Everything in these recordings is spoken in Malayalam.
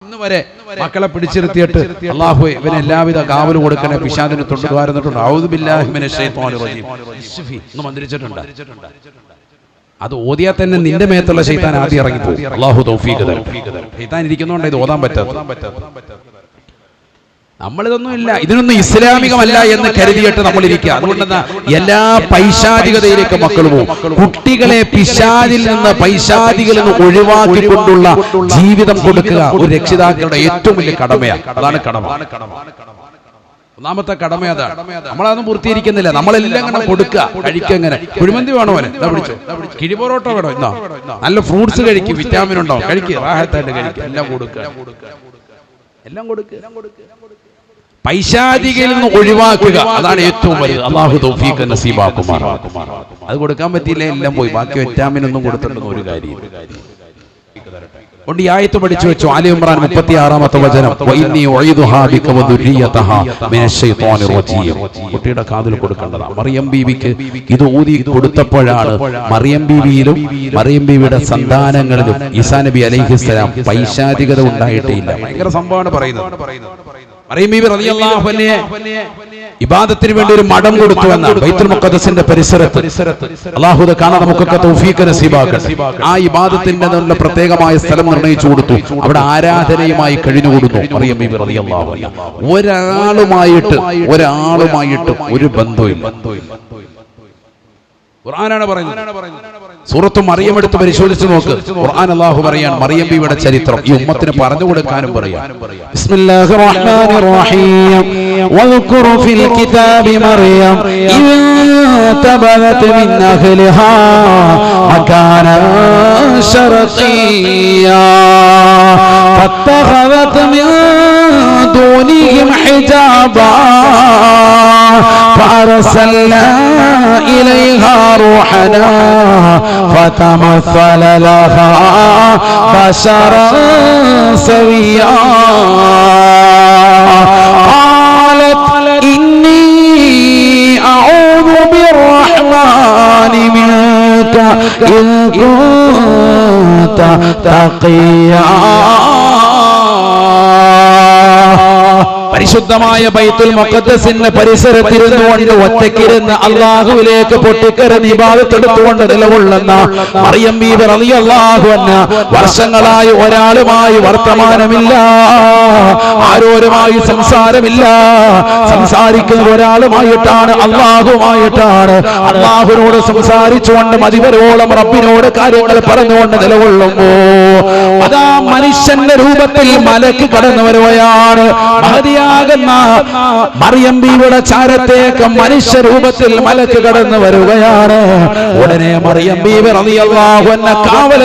ഇന്നുവരെ മക്കളെ പിടിച്ചിരുത്തിയിട്ട് അല്ലാഹു ഇവന് എല്ലാവിധ കാവലും കൊടുക്കണേ, പിശാചിനെ തൊട്ടുകാരുന്നിട്ടുണ്ട്. ഔദു ബില്ലാഹി മിനശ് ശൈത്വാനിർ റജീം എന്ന് മന്ത്രിച്ചിട്ടുണ്ട്. അത് ഓതിയാൽ തന്നെ നിന്റെ മേത്തുള്ള ശൈത്താൻ ആദ്യം ഇറങ്ങിപ്പോകും. അല്ലാഹു തൗഫീഖ് തരും. ശൈത്താൻ ഇരിക്കുന്നതുകൊണ്ട് ഇത് ഓതാൻ പറ്റാത്ത. നമ്മളിതൊന്നും ഇല്ല, ഇതിനൊന്നും ഇസ്ലാമികമല്ല എന്ന് കരുതിയിട്ട് നമ്മളിരിക്കുക. അതുകൊണ്ട് എല്ലാ പൈശാചികതയിലേക്ക് മക്കൾ പോകും. കുട്ടികളെ പിശാചിൽ നിന്ന് പൈശാചികളിൽ നിന്ന് ഒഴിവാക്കിക്കൊണ്ടുള്ള ജീവിതം കൊടുക്കുക ഒരു രക്ഷിതാക്കളുടെ ഏറ്റവും വലിയ കടമയാണ്. അതാണ് കടമ. ഒന്നാമത്തെ കടമ അതാണ്. നമ്മളതൊന്നും പൂർത്തീകരിക്കുന്നില്ല. നമ്മളെല്ലാം ഇങ്ങനെ കൊടുക്കുക, കഴിക്കുക. എങ്ങനെ കുഴിമന്തി വേണോ, അവന് ഇതാ പിടിച്ചോ, കിഴിപൊറോട്ട വേണോ, ഇന്നാ നല്ല ഫ്രൂട്ട്സ് കഴിക്കും, വിറ്റാമിൻ ഉണ്ടോ, കഴിക്കുക, റാഹത്തായിട്ട് കഴിക്കുക, എല്ലാം കൊടുക്കുക, എല്ലാം കൊടുക്കുക. പൈശാചികയിൽ നിന്ന് ഒഴിവാക്കുക, അതാണ് ഏറ്റവും വലുത്. അല്ലാഹു തൗഫീഖ് നസീബാക്കുമാറാകട്ടെ. അത് കൊടുക്കാൻ പറ്റിയില്ല, എല്ലാം പോയി. ബാക്കി വിറ്റാമിൻ ഒന്നും കൊടുത്തിട്ടൊന്നും ഒരു കാര്യമില്ല. കൊണ്ട് ഈ ആയത്ത് പഠിച്ചു വെച്ചു. ആലി ഇമ്രാൻ 36-ാമത്തെ വചനം, വഇന്നി ഉഈദുഹാ ബിക വദുരിയതഹാ മിനശ് ശൈത്വാനിർ റജീം. കുട്ടിയുടെ കാതിൽ കൊടുക്കേണ്ടതാണ്. മറിയം ബീവിക്ക് ഇത് ഊതി കൊടുത്തപ്പോഴാണ് മറിയം ബീവിയിലും മറിയം ബീവിയുടെ സന്താനങ്ങളിലും ഈസാ നബി അലൈഹിസ്സലാം പൈശാചികത ഉണ്ടായിട്ടില്ല. ഭയങ്കര സംഭവമാണ് പറയുന്നത്. മറിയം ബീവി റളിയല്ലാഹു അൻഹയെ ഇബാദത്തിന് വേണ്ടി ഒരു മഠം കൊടുത്തു എന്നാണ്. ബൈത്തുൽ മുഖദ്ദസിന്റെ പരിസരത്ത്. അല്ലാഹു ദ കാണാൻ നമുക്കൊക്കെ തൗഫീഖ് നസീബാക്കട്ടെ. ആ ഇബാദത്തിന്റെ പ്രത്യേകമായ സ്ഥലം നിർണയിച്ചു കൊടുത്തു. അവിടെ ആരാധനയുമായി കഴിഞ്ഞുകൊടുത്തു മറിയം ബീവി റളിയല്ലാഹു അൻഹ. ഒരാളുമായിട്ട് ഒരു ബന്ധവുമില്ല. ഖുർആനാണ് പറയുന്നത്. സൂറത്ത് മറിയം എടുത്ത് പരിശോധിച്ച് നോക്ക്. ഖുർആൻ അല്ലാഹു പറയാണ് മറിയം ബീവിയുടെ ചരിത്രം ഈ ഉമ്മത്തിന് പറഞ്ഞു കൊടുക്കാനും പറയാം. ബിസ്മില്ലാഹിർ റഹ്മാനിർ റഹീം വദ്കുർ ഫിൽ കിതാബി മറിയം ഇൻതബദത് മിൻ അഹ്ലിഹാ മകാനൻ ശർഖിയ്യാ ഫത്തഖദത് മിൻ ദൂനിഹിം ഹിജാബാ فأرسلنا إليها روحنا فتمثل لها بشرا سويا قالت إني أعوذ بالرحمن منك إن كنت تقيا. പരിശുദ്ധമായ ബൈത്തുൽ മുഖദ്ദസിന്റെ പരിസരത്തിരുന്നുകൊണ്ട് ഒറ്റയ്ക്കിരുന്ന് അല്ലാഹുവിലേക്ക് പൊട്ടിക്കരഞ്ഞ് ഇബാദത്ത് എടുത്തുകൊണ്ട് നിലകൊള്ളുന്ന മറിയം ബീവി റളിയല്ലാഹു അൻഹ വർഷങ്ങളായി ഒരാളുമായി വർത്തമാനമില്ല, ആരോരുമായി സംസാരമില്ല. സംസാരിക്കുന്ന ഒരാളുമായിട്ടാണ്, അല്ലാഹുമായിട്ടാണ്. അല്ലാഹുവിനോട് സംസാരിച്ചുകൊണ്ട് മതിവരോളം റബ്ബിനോട് കാര്യങ്ങൾ പറഞ്ഞുകൊണ്ട് നിലകൊള്ളുമ്പോ അതാ മനുഷ്യന്റെ രൂപത്തിൽ മലക്ക് കടന്നു വരുകയാണ്. മറിയം ബീവിയുടെ ചാരത്തേക്ക് മനുഷ്യ രൂപത്തിൽ മലക്ക് കടന്നു വരുകയാണ്. ഉടനെ മറിയം ബീവി റളിയല്ലാഹു അൻഹ കാവൽ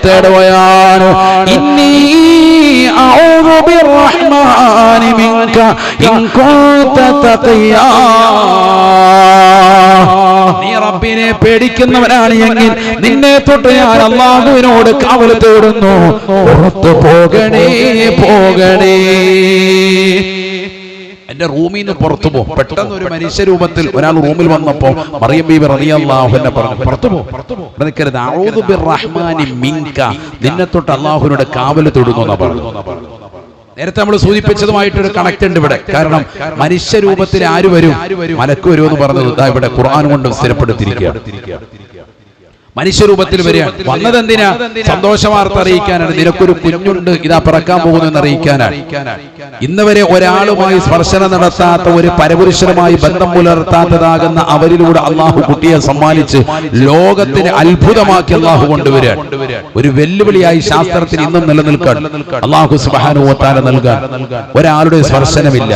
തേടുകയാണ്. ഇന്നി അഊദു ബിർറഹ്മാനി മിൻക ഇൻ കുൻത തഖിയാ. നീ റബ്ബിനെ പേടിക്കുന്നവനാണ് എങ്കിൽ നിന്നെ തൊട്ട് ഞാൻ അല്ലാഹുവിനോട് കാവൽ തേടുന്നു. പുറത്തു പോകണേ. എന്റെ റൂമിൽ നിന്ന് പുറത്തു പോ. പെട്ടെന്ന് ഒരു മനുഷ്യ രൂപത്തിൽ ഒരാൾ റൂമിൽ വന്നപ്പോ മറിയം ബീവി റളിയല്ലാഹു അൻഹ പറഞ്ഞു, പുറത്തു പോ, നിൽക്കരുത്. അഊദു ബിർറഹ്മാനി മിൻക, നിന്നെ തൊട്ട് അല്ലാഹുവിനോട് കാവൽ തേടുന്നു എന്നാ പറഞ്ഞു. നേരത്തെ നമ്മൾ സൂചിപ്പിച്ചതുമായിട്ടൊരു കണക്ട് ഉണ്ട് ഇവിടെ. കാരണം മനുഷ്യ രൂപത്തിൽ ആര് വരും? മലക്ക് വരുമെന്ന് പറഞ്ഞത് ഇതാ ഇവിടെ ഖുർആൻ കൊണ്ട് സ്ഥിരപ്പെടുത്തിയിരിക്കുകയാണ്. മനുഷ്യരൂപത്തിൽ വരികയാണ്. വന്നത് എന്തിനാ? സന്തോഷ വാർത്ത അറിയിക്കാനാണ്. നിനക്കൊരു കുഞ്ഞുണ്ട്, ഇതാ പിറക്കാൻ പോകുന്നു അറിയിക്കാനാണ്. ഇന്ന് വരെ ഒരാളുമായി സ്പർശനം നടത്താത്ത, ഒരു പരപുരുഷനുമായി ബന്ധം പുലർത്താത്തതാകുന്ന അവരിലൂടെ അള്ളാഹു കുട്ടിയെ സമ്മാനിച്ച് ലോകത്തിന് അത്ഭുതമാക്കി അള്ളാഹു കൊണ്ടുവരികയാണ്. ഒരു വെല്ലുവിളിയായി ശാസ്ത്രത്തിന് ഇന്നും നിലനിൽക്കാൻ അള്ളാഹു സുബ്ഹാനഹു വ തആല നൽകാൻ ഒരാളുടെ സ്പർശനമില്ല.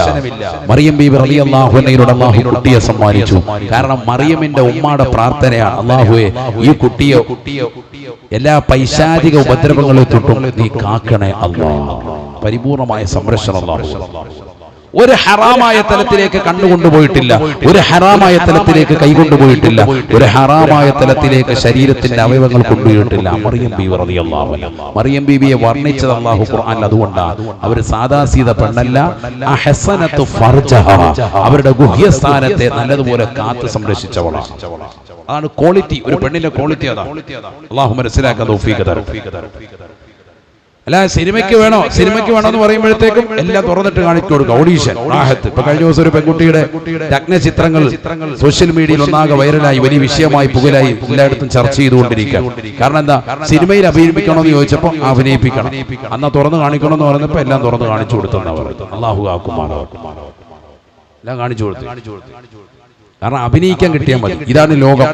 മറിയം ബീവി റളിയല്ലാഹു അൻഹയോട് അള്ളാഹു കുട്ടിയെ സമ്മാനിച്ചു. കാരണം മറിയമിന്റെ ഉമ്മാടെ പ്രാർത്ഥനയാണ്, അള്ളാഹുവേ ഈ കുട്ടിയോ എല്ലാ പൈശാചിക ഉപദ്രവങ്ങളെ തൊട്ടും നീ കാക്കണേ അല്ലാഹ്. പരിപൂർണമായ സംരക്ഷണം അല്ലാഹു. ഒരു ഹറാമായ തലത്തിലേക്ക് കണ്ണുകൊണ്ടുപോയിട്ടില്ല, ഒരു ഹറാമായ തലത്തിലേക്ക് കൈകൊണ്ടുപോയിട്ടില്ല, ഒരു ഹറാമായ തലത്തിലേക്ക് ശരീരത്തിന്റെ അവയവങ്ങൾ കൊണ്ടുപോയിട്ടില്ല. മറിയം ബീവി റളിയല്ലാഹു അൻഹ. മറിയം ബീവിയെ വർണ്ണിച്ചത് അല്ലാഹു ഖുർആനിൽ അതുകൊണ്ടാണ്. അവർ സാദാസീത പെണ്ണല്ല, അഹ്സനതു ഫർജഹ, അവരുടെ ഗുഹ്യസ്ഥാനത്തെ നല്ലതുപോലെ കാത്തു സംരക്ഷിച്ചവളാണ്. അതാണ് ക്വാളിറ്റി, ഒരു പെണ്ണിന്റെ ക്വാളിറ്റി അതാണ്. അല്ലാഹു മനസ്സിലാക്കാൻ തൗഫീഖ് തരട്ടെ. അല്ല സിനിമയ്ക്ക് വേണോ എന്ന് പറയുമ്പോഴത്തേക്കും എല്ലാം തുറന്നിട്ട് കാണിച്ചു കൊടുക്കുക. ഓഡീഷൻ റാഹത്ത്. ഇപ്പൊ കഴിഞ്ഞ ദിവസം ഒരു പെൺകുട്ടിയുടെ നഗ്നചിത്രങ്ങൾ സോഷ്യൽ മീഡിയയിൽ ഒന്നാകെ വൈറലായി, വലിയ വിഷയമായി പുകലായി എല്ലായിടത്തും ചർച്ച ചെയ്തുകൊണ്ടിരിക്കുക. കാരണം എന്താ, സിനിമയിൽ അഭിനയിപ്പിക്കണമെന്ന് ചോദിച്ചപ്പോൾ അഭിനയിപ്പിക്കണം, അന്നാ തുറന്ന് കാണിക്കണമെന്ന് പറഞ്ഞപ്പോൾ എല്ലാം തുറന്ന് കാണിച്ചു കൊടുത്തെന്നാ പറയുന്നത്. അല്ലാഹു ആക്കുമാറാ, എല്ലാം കാണിച്ചു കൊടുത്തു. കാരണം അഭിനയിക്കാൻ കിട്ടിയാൽ മതി. ഇതാണ് ലോകം.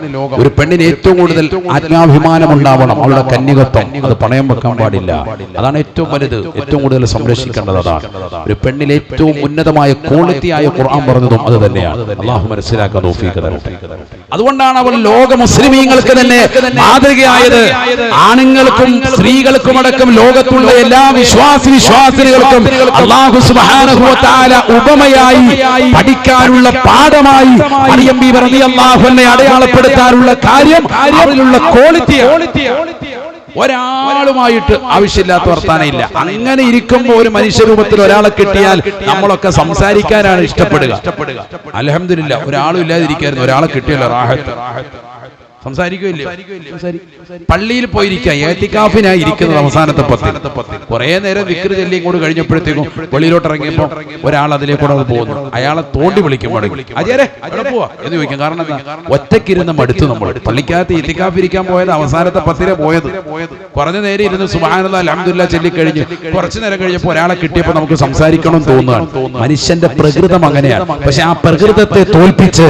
ഒരു പെണ്ണിന് ഏറ്റവും കൂടുതൽ ആത്മാഭിമാനം ഉണ്ടാവണം, അവളുടെ കന്യകത്വം, അത് പണയം വെക്കാൻ പാടില്ല. അതാണ് ഏറ്റവും വലുത്, ഏറ്റവും കൂടുതൽ സംരക്ഷിക്കേണ്ടത് അതാണ്. ഒരു പെണ്ണിൽ ഏറ്റവും ഉന്നതമായ ക്വാളിറ്റിയായ ഖുർആൻ പറഞ്ഞതും അത് തന്നെയാണ്. അല്ലാഹു മനസ്സിലാക്കാൻ തൗഫീഖ് തരട്ടെ. അതുകൊണ്ടാണ് അവൾ ലോക മുസ്ലിമീങ്ങൾക്ക് തന്നെ മാതൃകയായത്. ആണുങ്ങൾക്കും സ്ത്രീകൾക്കും അടക്കം ലോകത്തുള്ള എല്ലാ വിശ്വാസികൾക്കും അല്ലാഹു സുബ്ഹാനഹു വ തആല ഉപമയായി പഠിക്കാനുള്ള പാഠമായി മറിയം ബീവി റളിയല്ലാഹു അൻഹയെ അടയാളപ്പെടുത്താനുള്ള കാര്യം അവരിലുള്ള ക്വാളിറ്റി. ഒരാളുമായിട്ട് ആവശ്യമില്ലാത്ത വർത്താനം ഇല്ല. അങ്ങനെ ഇരിക്കുമ്പോൾ ഒരു മനുഷ്യരൂപത്തിൽ ഒരാളെ കിട്ടിയാൽ നമ്മളൊക്കെ സംസാരിക്കാനാണ് ഇഷ്ടപ്പെടുക. അൽഹംദുലില്ലാഹ് ഒരാളും ഇല്ലാതിരിക്കായിരുന്നു, ഒരാളെ കിട്ടിയല്ലോ റാഹത്ത്. സംസാരിക്കുമല്ലോ. പള്ളിയിൽ പോയിരിക്കുക, ഏത്തിക്കാഫിനായി ഇരിക്കുന്നത് അവസാനത്തെ 10 കുറെ നേരം ദിക്ർ ചൊല്ലി കൂടെ കഴിഞ്ഞപ്പോഴത്തേക്കും വെളിയിലോട്ട് ഇറങ്ങിയപ്പോൾ ഒരാൾ അതിലേക്കൂടെ പോകുന്നു. അയാളെ തോണ്ടി വിളിക്കുമ്പോൾ അജയരെ അവിടെ പോവാ എന്ന് ചോദിക്കും. കാരണം എന്താ, ഒറ്റയ്ക്കിരുന്ന് മടുത്തു. നമ്മൾ പള്ളിക്കകത്ത് ഏത്തിക്കാഫ് ഇരിക്കാൻ പോയത് അവസാനത്തെ 10 പോയത്. കുറഞ്ഞ നേരം ഇരുന്ന് സുബ്ഹാനല്ലാഹ് അൽഹംദുലില്ലാഹ് ചൊല്ലിക്കഴിഞ്ഞ് കുറച്ചു നേരം കഴിഞ്ഞപ്പോൾ ഒരാളെ കിട്ടിയപ്പോൾ നമുക്ക് സംസാരിക്കണം തോന്നുകയാണ്. മനുഷ്യന്റെ പ്രകൃതം അങ്ങനെയാണ്. പക്ഷെ ആ പ്രകൃതത്തെ തോൽപ്പിച്ച്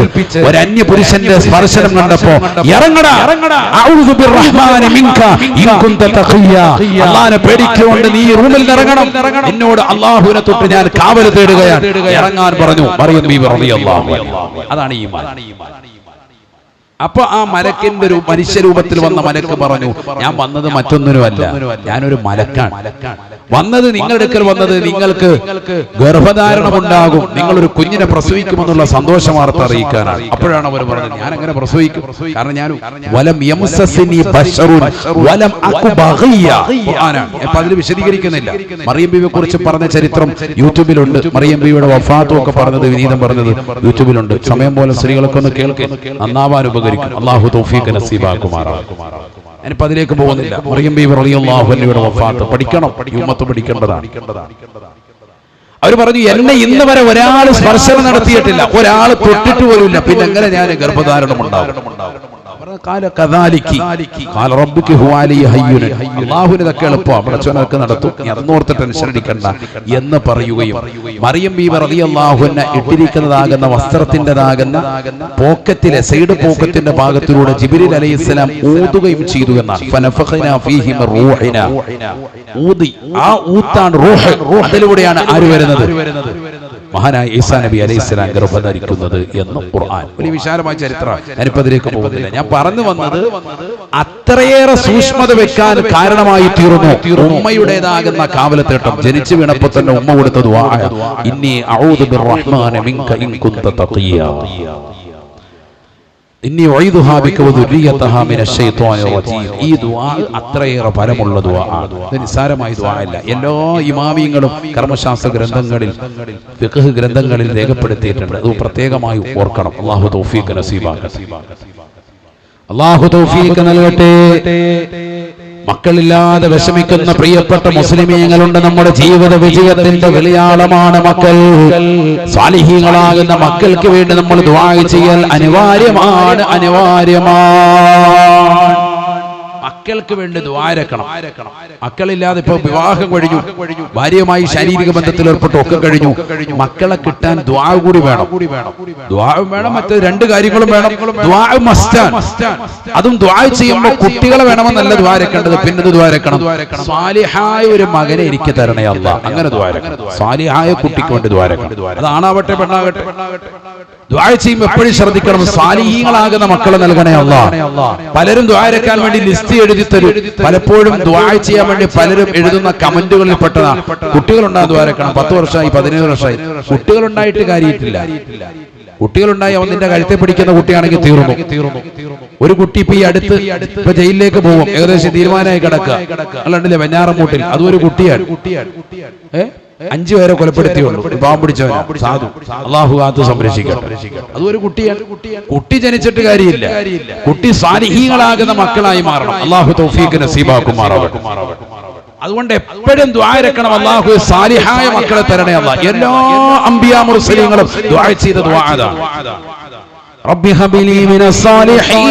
ഒരു അന്യ പുരുഷന്റെ സ്പർശനം കണ്ടപ്പോ അഊദു ബിർറഹ്മാനി മിൻക ഇൻ കുൻത തഖിയ, അല്ലാഹുവിനെ പേടിച്ചുകൊണ്ട് നീ റൂമിൽ ഇറങ്ങണം, എന്നോട് അല്ലാഹുവിനെ തൊട്ട് ഞാൻ കാവൽ തേടുകയാണ്, ഇറങ്ങാൻ പറഞ്ഞു മറിയം ബീവി റളിയല്ലാഹു അൻഹ. അതാണ് ഈമാൻ. അപ്പൊ ആ മലക്കിന്റെ ഒരു മനുഷ്യരൂപത്തിൽ വന്ന മലക്ക് പറഞ്ഞു, ഞാൻ വന്നത് മറ്റൊന്നിനുമല്ല, ഞാനൊരു മലക്കാണ് വന്നത്. നിങ്ങളുടെ അടുക്കൽ വന്നത് നിങ്ങൾക്ക് ഗർഭധാരണമുണ്ടാകും, നിങ്ങളൊരു കുഞ്ഞിനെ പ്രസവിക്കുമെന്നുള്ള സന്തോഷ വാർത്ത അറിയിക്കാനാണ്. അപ്പോഴാണ് അവർ പറഞ്ഞത്, ഞാൻ അങ്ങനെ പ്രസവിക്കും, കാരണം ഞാൻ വലം യംസസിനി ബശറുൻ വലം അകു ബഗിയ. ഇപ്പൊ അതിൽ വിശദീകരിക്കുന്നില്ല. മറിയം ബീവിയെ കുറിച്ച് പറഞ്ഞ ചരിത്രം യൂട്യൂബിലുണ്ട്. മറിയം ബീവിയുടെ വഫാത്തും ഒക്കെ പറഞ്ഞത്, വിനീതം പറഞ്ഞത് യൂട്യൂബിലുണ്ട്. സമയം പോലെ സ്ത്രീകളൊക്കെ ഒന്ന് കേൾക്കെ, നന്നാവാൻ ഉപകരിക്കും. അല്ലാഹു തൗഫീഖ് നസീബാക്കുമാറാകട്ടെ. ഞാനിപ്പോ അതിലേക്ക് പോകുന്നില്ല. മറിയം ബീവി റളിയല്ലാഹു അൻഹയുടെ വഫാത്ത് പഠിക്കണം, ഉമ്മത്ത് പഠിക്കേണ്ടതാണ്. അവർ പറഞ്ഞു, എന്നെ ഇന്ന് വരെ ഒരാൾ സ്പർശനം നടത്തിയിട്ടില്ല, ഒരാൾ തൊട്ടിട്ട് പോലുമില്ല, പിന്നെ എങ്ങനെ ഞാൻ ഗർഭധാരണം ഉണ്ടാകും? അല്ലാഹുവിനൊക്കെ എളുപ്പം, പടച്ചവനൊക്കെ നടത്തും, അതൊന്നോർത്ത് ടെൻഷൻ അടിക്കണ്ട എന്ന് പറയുകയും മറിയം ബീവി റളിയല്ലാഹു അൻഹ ഇട്ടിരിക്കുന്നതാകുന്ന വസ്ത്രത്തിൻ്റെതാകുന്ന പോക്കറ്റിലെ സൈഡ് പോക്കറ്റിന്റെ ഭാഗത്തിലൂടെ ജിബ്രീൽ അലൈഹിസ്സലാം ഊതുകയും ചെയ്തു എന്നാണ്. ഫനഫഖനാ ഫീഹി മിർ റൂഹിനാ, ഊതി, ആ ഊത്താണ് റൂഹ്. അതിലൂടെയാണ് ആര് വരുന്നത്? മഹാനായ ഈസാ നബി അലൈഹിസ്സലാം ഗർഭധരിക്കുന്നത് എന്ന് ഖുർആൻ. വലിയ വിശാലമായ ചരിത്രം, ഞാനിപ്പോ അതിലേക്ക് പോകുന്നില്ല. ഞാൻ പറഞ്ഞു വന്നത്, അത്രയേറെ സൂക്ഷ്മത വെക്കാൻ കാരണമായി തീർന്നു ഉമ്മയുടേതാകുന്ന കാവലത്തേട്ടം. ജനിച്ചു വീണപ്പോൾ തന്നെ ഉമ്മ കൊടുത്ത ദുആ, ഇന്നി അഊദു ബിർറഹ്മാനി മിൻക ഇൻ കുൻത തഖിയ, ഇന്നി ഉഈദുഹാ ബിക വദുരിയതഹാ മിനശ് ശൈത്വാനിർ റജീം. ഈ ദുആ അത്രയേറെ ഫലമുള്ള ദുആ ആണ്. ഇത് നിസ്സാരമായ ദുആ അല്ല. എല്ലാ ഇമാമിയങ്ങളും കർമ്മശാസ്ത്ര ഗ്രന്ഥങ്ങളിൽ, ഫിഖ്ഹ് ഗ്രന്ഥങ്ങളിൽ രേഖപ്പെടുത്തിയിട്ടുണ്ട്. അത് പ്രത്യേകമായി ഓർക്കണം. അല്ലാഹു തൗഫീഖ് നസീബാക്കട്ടെ. അല്ലാഹു തൗഫീഖ് നൽകട്ടെ. മക്കളില്ലാതെ വിഷമിക്കുന്ന പ്രിയപ്പെട്ട മുസ്ലിമീങ്ങളുണ്ട്. നമ്മുടെ ജീവിത വിജയത്തിന്റെ വിളിയാളമാണ് മക്കൾ. സാലിഹീങ്ങളാകുന്ന മക്കൾക്ക് വേണ്ടി നമ്മൾ ദുആ ചെയ്യൽ അനിവാര്യമാണ്. മക്കൾക്ക് വേണ്ടി ദുആരക്കണം. മക്കളില്ലാതെ ഇപ്പൊ വിവാഹം കഴിഞ്ഞു, ഭാര്യയുമായി ശാരീരിക ബന്ധത്തിൽ ഏർപ്പെട്ടു, ഒക്കെ കഴിഞ്ഞു. മക്കളെ കിട്ടാൻ ദുആ കൂടി വേണം. ദുആവും വേണം, മറ്റു രണ്ട് കാര്യങ്ങളും വേണം. ദുആ മസ്റ്റാണ്. അതും ദുആ ചെയ്യുമ്പോൾ കുട്ടികളെ വേണമെന്നല്ല ദുആരക്കേണ്ടത്. പിന്നെ ദുആരക്കണം, സാലിഹായ ഒരു മകനെ എനിക്ക് തരണേ അല്ലാഹ്, അങ്ങനെ ദുആരക്കണം. സാലിഹായ കുട്ടിക്ക് വേണ്ടി ദുആരക്കണം. അത് ആണാവട്ടെ പെണ്ണാകട്ടെ. ദുആ ചെയ്യുമ്പോൾ എപ്പോഴും ശ്രദ്ധിക്കണം, സാലിഹീങ്ങളാകുന്ന മക്കളെ നൽകണേ അല്ലാഹ്. പലരും ദുആരക്കാൻ വേണ്ടി ലിസ്റ്റ് എഴുതി തരും. പലപ്പോഴും ദുആ ചെയ്യാൻ വേണ്ടി പലരും എഴുതുന്ന കമന്റുകളിൽ പെട്ടതാണ്, കുട്ടികളുണ്ടാകാൻ ദുആരക്കണം. 10 വർഷമായി 15 വർഷമായി. കുട്ടികളുണ്ടായിട്ട് കാര്യമില്ല. കുട്ടികളുണ്ടായി അവൻ നിന്റെ കഴുത്തെ പിടിക്കുന്ന കുട്ടിയാണെങ്കിൽ തീർന്നു. ഒരു കുട്ടി ഇപ്പൊ ഈ അടുത്ത് ഇപ്പൊ ജയിലിലേക്ക് പോകും, ഏകദേശം തീരുമാനമായി കിടക്കുക. അല്ലാണ്ടില്ലേ വെഞ്ഞാറമൂട്ടിൽ, അതും ഒരു കുട്ടിയാണ്. 5 പേരെ കൊലപ്പെടുത്തിയുള്ളൂ, പാവം പിടിച്ചവനാ, സാധു. അല്ലാഹു കാത്ത് സംരക്ഷിക്കട്ടെ. അതൊരു കുട്ടിയാണ്. കുട്ടി ജനിച്ചിട്ട് കാര്യമില്ല. കുട്ടി സാലിഹീങ്ങളാകുന്ന മക്കളായി മാറണം. അല്ലാഹു തൗഫീഖ് നസീബാക്കുമാറാവട്ടെ. അതുകൊണ്ട് എപ്പോഴും ദുആ ഇരക്കണം, അല്ലാഹു സാലിഹായ മക്കളെ തരണേ അല്ലാഹ്. എല്ലാ അംബിയാ മുർസലീങ്ങളും ദുആ ചെയ്ത ദുആ അതാണ്. റബ്ബി ഹബിലി മിനസ് സാലിഹീൻ.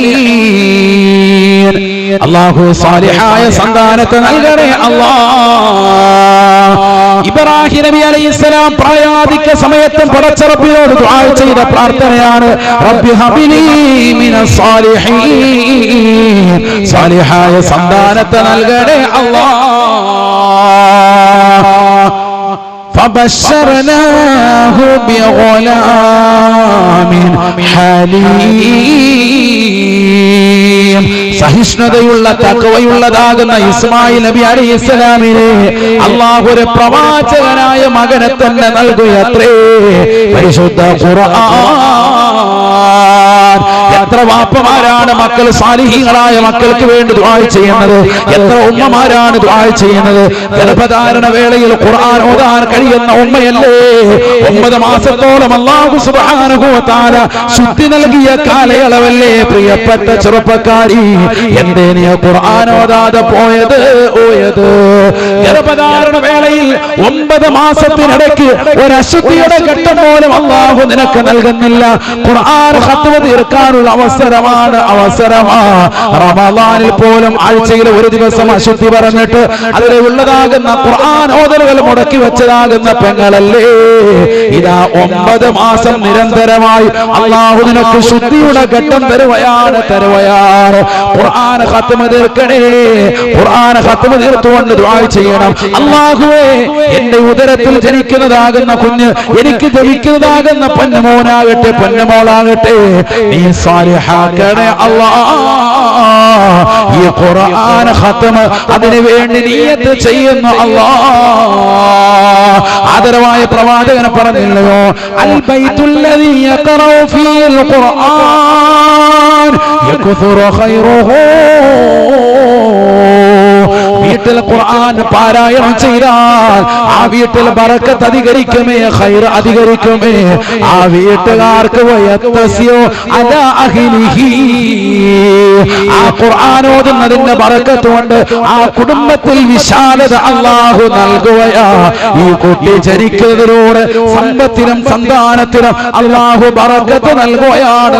അല്ലാഹു സാലിഹായ സന്താനത്തെ നൽകണേ അല്ലാഹ്. ഇബ്രാഹിം നബി അലൈഹിസ്സലാം പ്രായാധിക സമയത്തും പടച്ച റബ്ബിനോട് ദുആ ചെയ്ത പ്രാർത്ഥനയാണ് റബ്ബി ഹബിലി മിനസ് സാലിഹീൻ. സാലിഹായ സന്താനത്തെ നൽകണേ അല്ലാഹ്. فبشرناه بغلام حليم. സഹിഷ്ണുതയുള്ള തഖ്വയുള്ളതാകുന്ന ഇസ്മായിൽ നബി അലൈഹിസ്സലാമിനെ അല്ലാഹു ഒരു പ്രവാചകനായ മകനെ തന്നെ നൽകുകയത്രേ. പരിശുദ്ധ ഖുർആൻ. എത്ര വാപ്പമാരാണ് മക്കൾ സാലിഹീങ്ങളായ മക്കൾക്ക് വേണ്ടി ദുആ ചെയ്യുന്നത്, എത്ര ഉമ്മമാരാണ് ദുആ ചെയ്യുന്നത്. ഗർഭധാരണ വേളയിൽ ഖുർആൻ ഓതാൻ കഴിയുന്ന ഉമ്മയല്ലേ 9 മാസത്തോളം അല്ലാഹു സുബ്ഹാനഹു വ തആല ശുദ്ധി നൽകിയ കാലയളവല്ലേ പ്രിയപ്പെട്ട ചെറുപ്പക്കാരി. എന്തേ നീ ഖുർആൻ ഓതാതെ പോയത്? ഗർഭധാരണ വേളയിൽ 9 മാസത്തിനിടയ്ക്ക് ഒരു അശുദ്ധിയുടെ ഘട്ടം പോലും അല്ലാഹു നിനക്ക് നൽകുന്നില്ല. ഖുർആൻ ഖത്മ തീർക്കാനുള്ള അവസരമാണ്. റമളാനിൽ പോലും ആഴ്ചയിൽ ഒരു ദിവസം അശുദ്ധി പറഞ്ഞിട്ട് അതിൽ ഉള്ളതാകുന്ന ഖുർആൻ ഓതലുകൾ മുടക്കി വെച്ചതാകുന്ന പെങ്ങളല്ലേ. ഇതാ 9 മാസം നിരന്തരമായി അല്ലാഹു നിനക്ക് ശുദ്ധിയുടെ ഘട്ടം തരുവയാണ്. ഖുർആൻ ഖത്മ തീർക്കണേ. ഖുർആൻ ഖത്മ തീർത്തുകൊണ്ട് ദുആ ചെയ്യണം. അല്ലാഹുവേ, എന്റെ ഉദരത്തിൽ ജനിക്കുന്നതാകുന്ന കുഞ്ഞ്, എനിക്ക് ജനിക്കുന്നതാകുന്ന പൊന്നുമോനാകട്ടെ പൊന്നുമോളാകട്ടെ, നീ സാലിഹാക്കണേ അല്ലാഹ്. ഈ ഖുർആൻ ഖത്മ അതിനു വേണ്ടി നിയ്യത്ത് ചെയ്യുന്നു അല്ലാഹ്. ആദരവായ പ്രവാചകൻ പറഞ്ഞില്ലയോ, അൽ ബൈത്തുല്ലദീ യഖറഉ ഫീൽ ഖുർആൻ യക്സുറു ഖൈറുഹു. വീട്ടിൽ ഖുർആൻ പാരായണം ചെയ്താൽ ആ വീട്ടിൽ ബറക്കത്ത് അധികരിക്കുമേ, ഖൈർ അധികരിക്കുമേ. ആ വീട്ടുകാർക്ക് വയത്തസ്യോ അലാ അഹ്ലിഹി. ആ ഖുർആൻ ഓതുന്നതിന്റെ ബറക്കത്ത് കൊണ്ട് ആ കുടുംബത്തിൽ വിശാലത അല്ലാഹു നൽകുകയാ. ഈ കുട്ടി ജനിക്കുന്നതിലൂടെ സമ്പത്തിനും സന്താനത്തിനും അല്ലാഹു ബറക്കത്ത് നൽകുകയാണ്.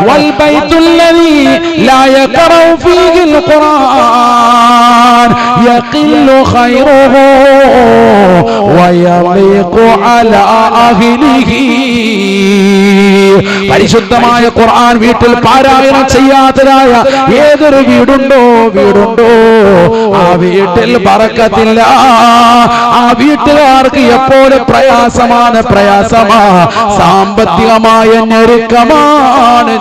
വൽ ബൈത്തുല്ലദീ ലാ യഖറഉ ഫീഹിൽ ഖുർആൻ യഖില്ലു ഖൈറുഹു വയളീഖു അലാ അഹ്ലിഹി. പരിശുദ്ധമായ ഖുർആൻ വീട്ടിൽ പാരായണം ചെയ്യാത്തതായ ഏതൊരു വീടുണ്ടോ ആ വീട്ടിൽ ബറക്കത്തില്ല. ആ വീട്ടുകാർക്ക് എപ്പോഴും പ്രയാസമാണ്. സാമ്പത്തികമായ ഞെരുക്കമാണ്.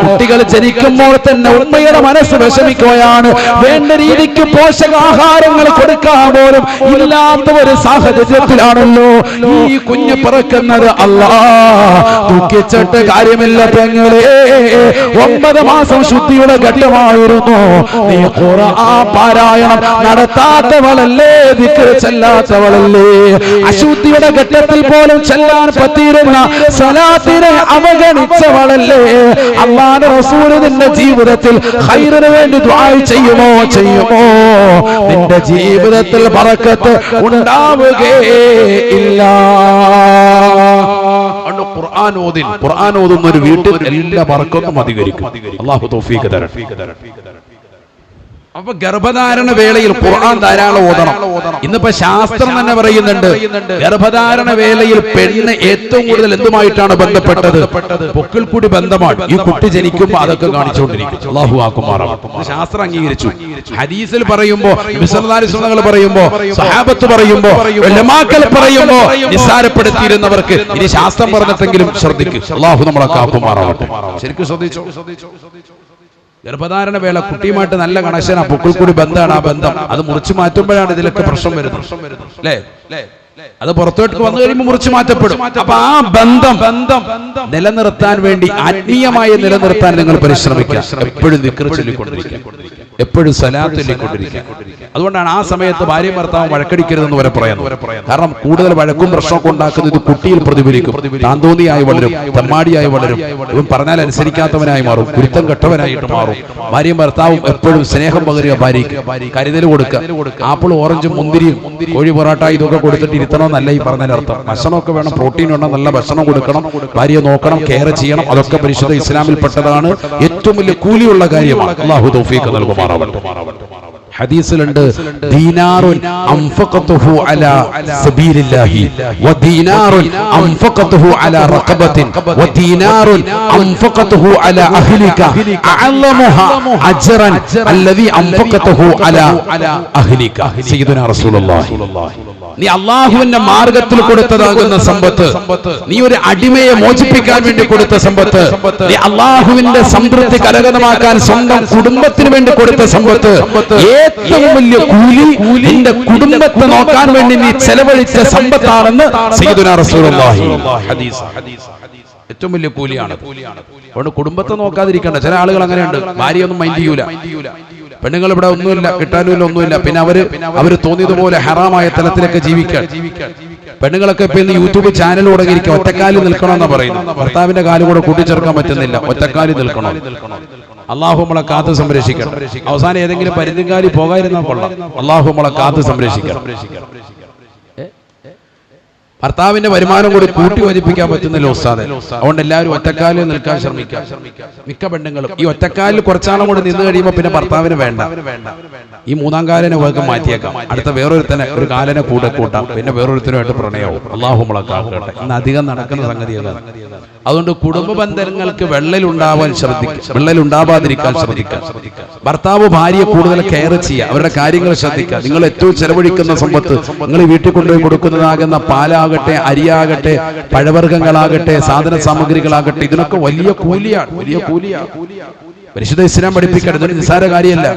കുട്ടികൾ ജനിക്കുമ്പോൾ തന്നെ ഉമ്മയുടെ മനസ്സ് വിഷമിക്കുകയാണ്. വേണ്ട രീതിക്ക് പോഷകാഹാരങ്ങൾ കൊടുക്കാൻ പോലും ഇല്ലാത്ത ഒരു സാഹചര്യത്തിലാണല്ലോ ഈ കുഞ്ഞ് പിറക്കുന്നത്. അല്ലാഹ്, ദുഃഖിച്ചിട്ട് കാര്യമില്ല പെങ്ങളെ. 9 മാസം ശുദ്ധിയുടെ ഘട്ടമായിരുന്നു. നീ ഖുർആൻ പാരായണം നടത്താത്തവളല്ലേ, ദിക്ർ ചെല്ലാത്തവളല്ലേ. അശുദ്ധിയുടെ ഘട്ടത്തിൽ പോലും ചെല്ലാൻ പറ്റിയിരുന്ന സലാത്തിനെ അവഗണിച്ചവളല്ലേ. അല്ലാഹുവിന്റെ റസൂൽ നിന്റെ ജീവിതത്തിൽ ഖൈറിന് വേണ്ടി ദുആ ചെയ്യുമോ? നിന്റെ ജീവിതത്തിൽ ബറക്കത്ത് ഉണ്ടാവുകയില്ല. ഖുർആൻ ഓതുന്ന ഒരു വീട്ടിൽ എല്ലാ ബറക്കത്തും അധികരിക്കും. അല്ലാഹു തൗഫീഖ് തരട്ടെ. അപ്പൊ ഗർഭധാരണ വേളയിൽ ഖുർആൻ ധാരാളം ഓതണം. ഇന്നിപ്പോ ശാസ്ത്രം തന്നെ പറയുന്നുണ്ട്, ഗർഭധാരണ വേളയിൽ പെണ്ണ് ഏറ്റവും കൂടുതൽ എന്തുമായിട്ടാണ് ബന്ധപ്പെട്ടത്? പൊക്കിൾ കൂടി ബന്ധമാണ്. ഈ കുട്ടി ജനിക്കുമ്പോൾ അതൊക്കെ കാണിച്ചുകൊണ്ടിരിക്കും. അല്ലാഹു ആക്കുമാറാവട്ടെ. ശാസ്ത്രം അംഗീകരിച്ചു. ഹദീസിൽ പറയുമ്പോ, മിസ്ലല്ലാഹി പറയുമ്പോ, സഹാബത്ത് പറയുമ്പോ, ഉലമാക്കൾ പറയുമ്പോ നിസ്സാരപ്പെടുത്തിയിരുന്നവർക്ക് ഇനി ശാസ്ത്രം പറഞ്ഞിട്ടെങ്കിലും ശ്രദ്ധിക്കും. അല്ലാഹു നമ്മളെ കാക്കുമാറാവട്ടെ. ശരിക്കും ശ്രദ്ധിച്ചോ? ഗർഭധാരണ വേള കുട്ടിയുമായിട്ട് നല്ല കണക്ഷനാ, പൊക്കിൾ കൂടി ബന്ധമാണ്. ആ ബന്ധം അത് മുറിച്ചു മാറ്റുമ്പോഴാണ് ഇതിലൊക്കെ പ്രശ്നം വരുന്നത്, അല്ലേ? അത് പുറത്തോട്ട് വന്നു കഴിയുമ്പോൾ മുറിച്ചു മാറ്റപ്പെടും. അപ്പൊ ആ ബന്ധം നിലനിർത്താൻ വേണ്ടി, ആത്മീയമായി നിലനിർത്താൻ നിങ്ങൾ പരിശ്രമിക്കുക. എപ്പോഴും ദിക്ർ ചൊല്ലിക്കൊണ്ടിരിക്കുക. എപ്പോഴും സലാത്ത് ചൊല്ലിക്കൊണ്ടിരിക്കുക. അതുകൊണ്ടാണ് ആ സമയത്ത് ഭാര്യയും ഭർത്താവും വഴക്കടിക്കരുതെന്ന് വരെ പറയുന്നത്. കാരണം കൂടുതൽ വഴക്കും പ്രശ്നമൊക്കെ ഉണ്ടാക്കുന്നത് ഇത് കുട്ടിയിൽ പ്രതിഫലിക്കും. താന്തോന്നിയായി വളരും, തെമ്മാടിയായി വളരും, ഇവൻ പറഞ്ഞാൽ അനുസരിക്കാത്തവനായി മാറും, കുരുത്തം കെട്ടവനായിട്ട് മാറും. ഭാര്യയും ഭർത്താവും എപ്പോഴും സ്നേഹം പകരുക, ഭാര്യയ്ക്ക് കരുതൽ കൊടുക്കുക. ആപ്പിൾ, ഓറഞ്ചും മുന്തിരിയും കോഴി പൊറാട്ട ഇതൊക്കെ കൊടുത്തിട്ട് ഇരുത്തണമെന്നല്ല ഈ പറഞ്ഞതിനർത്ഥം. ഭക്ഷണമൊക്കെ വേണം, പ്രോട്ടീൻ ഉണ്ടോ, നല്ല ഭക്ഷണം കൊടുക്കണം, ഭാര്യയെ നോക്കണം, കെയർ ചെയ്യണം. അതൊക്കെ പരിശുദ്ധ ഇസ്ലാമിൽപ്പെട്ടതാണ്. ഏറ്റവും വലിയ കൂലിയുള്ള കാര്യമാണ്. അല്ലാഹു തൗഫീഖ് നൽകുമാറാവട്ടെ. ഹദീസിലുണ്ട്, ദീനാറുൻ അൻഫഖതുഹു അലാ സബീലില്ലാഹി വദീനാറുൻ അൻഫഖതുഹു അലാ റഖബത്തിൻ വദീനാറുൻ അൻഫഖതുഹു അലാ അഹ്ലിക അഅലമുഹാ അജ്റൻ അല്ലദീ അൻഫഖതുഹു അലാ അഹ്ലിക. സയ്യിദുനാ റസൂലുള്ളാഹി, നീ അല്ലാഹുവിന്റെ മാർഗത്തിൽ കൊടുത്തതാകുന്ന സമ്പത്ത്, നീ ഒരു അടിമയെ മോചിപ്പിക്കാൻ വേണ്ടി കൊടുത്ത സമ്പത്ത്, നീ അല്ലാഹുവിന്റെ സംതൃപ്തി കരഗതമാക്കാൻ സ്വന്തം കുടുംബത്തിന് വേണ്ടി കൊടുത്ത സമ്പത്ത്, ഏറ്റവും വലിയ കൂലി നിന്റെ കുടുംബത്തെ നോക്കാൻ വേണ്ടി നീ ചെലവഴിച്ച സമ്പത്താണെന്ന് സയ്യിദുനാ റസൂലുള്ളാഹി. ഏറ്റവും വലിയ കൂലിയാണ്. അതുകൊണ്ട് കുടുംബത്തെ നോക്കാതിരിക്കണ്ട. ചില ആളുകൾ അങ്ങനെയുണ്ട്, ഭാര്യയൊന്നും മൈൻഡ് ചെയ്യൂല. പെണ്ണുങ്ങൾ ഇവിടെ ഒന്നുമില്ല, കിട്ടാനുമില്ല, ഒന്നുമില്ല. പിന്നെ അവര് തോന്നിയതുപോലെ ഹറാമായ തലത്തിലൊക്കെ ജീവിക്കാൻ. പെണ്ണുങ്ങളൊക്കെ ഇപ്പൊ ഇന്ന് യൂട്യൂബ് ചാനൽ തുടങ്ങിയിരിക്കുക. ഒറ്റക്കാലിൽ നിൽക്കണമെന്നാ പറയുന്നത്. ഭർത്താവിന്റെ കാല് കൂടെ കൂട്ടിച്ചേർക്കാൻ പറ്റുന്നില്ല, ഒറ്റക്കാലിൽ നിൽക്കണം. അള്ളാഹു നമ്മളെ കാത്ത് സംരക്ഷിക്കണം. അവസാനം ഏതെങ്കിലും പരിധിക്കാലി പോകാതിരുന്നാൽ കൊള്ളാം. അള്ളാഹു നമ്മളെ കാത്ത് സംരക്ഷിക്കണം. ഭർത്താവിന്റെ വരുമാനം കൂടി കൂട്ടി യോജിപ്പിക്കാൻ പറ്റുന്നില്ല ഉസ്താദെ. അതുകൊണ്ട് എല്ലാവരും ഒറ്റക്കാലിൽ നിൽക്കാൻ ശ്രമിക്കാം. മിക്ക പെണ്ണുങ്ങളും ഈ ഒറ്റക്കാലിൽ കുറച്ചാളും കൂടി നിന്ന് കഴിയുമ്പോൾ പിന്നെ ഭർത്താവിന് വേണ്ട, ഈ മൂന്നാം കാലിനെ വേഗം മാറ്റിയേക്കാം. അടുത്ത വേറൊരുത്തനെ ഒരു കാലിനെ കൂട്ടാം, പിന്നെ വേറൊരുത്തരുമായിട്ട് പ്രണയവും. അള്ളാഹു നമ്മളെ കാക്കട്ടെ. ഇന്ന് അധികം നടക്കുന്ന സംഗതിയാണ്. അതുകൊണ്ട് കുടുംബ ബന്ധങ്ങൾക്ക് വിള്ളലുണ്ടാവാൻ ശ്രദ്ധിക്കുക, വിള്ളലുണ്ടാവാതിരിക്കാൻ ശ്രദ്ധിക്കുക. ഭർത്താവ് ഭാര്യയെ കൂടുതൽ കെയർ ചെയ്യുക, അവരുടെ കാര്യങ്ങൾ ശ്രദ്ധിക്കുക. നിങ്ങൾ ഏറ്റവും ചെലവഴിക്കുന്ന സമ്പത്ത്, നിങ്ങൾ വീട്ടിൽ കൊണ്ടുപോയി കൊടുക്കുന്നതാകുന്ന പാലാകട്ടെ, അരിയാകട്ടെ, പഴവർഗ്ഗങ്ങളാകട്ടെ, സാധന സാമഗ്രികളാകട്ടെ, ഇതിനൊക്കെ വലിയ കൂലിയാണ്, വലിയ കൂലിയാണ്. പരിശുദ്ധ ഇസ്ലാം പഠിപ്പിക്കട്ടെ, ഇതൊരു നിസ്സാര കാര്യമല്ല.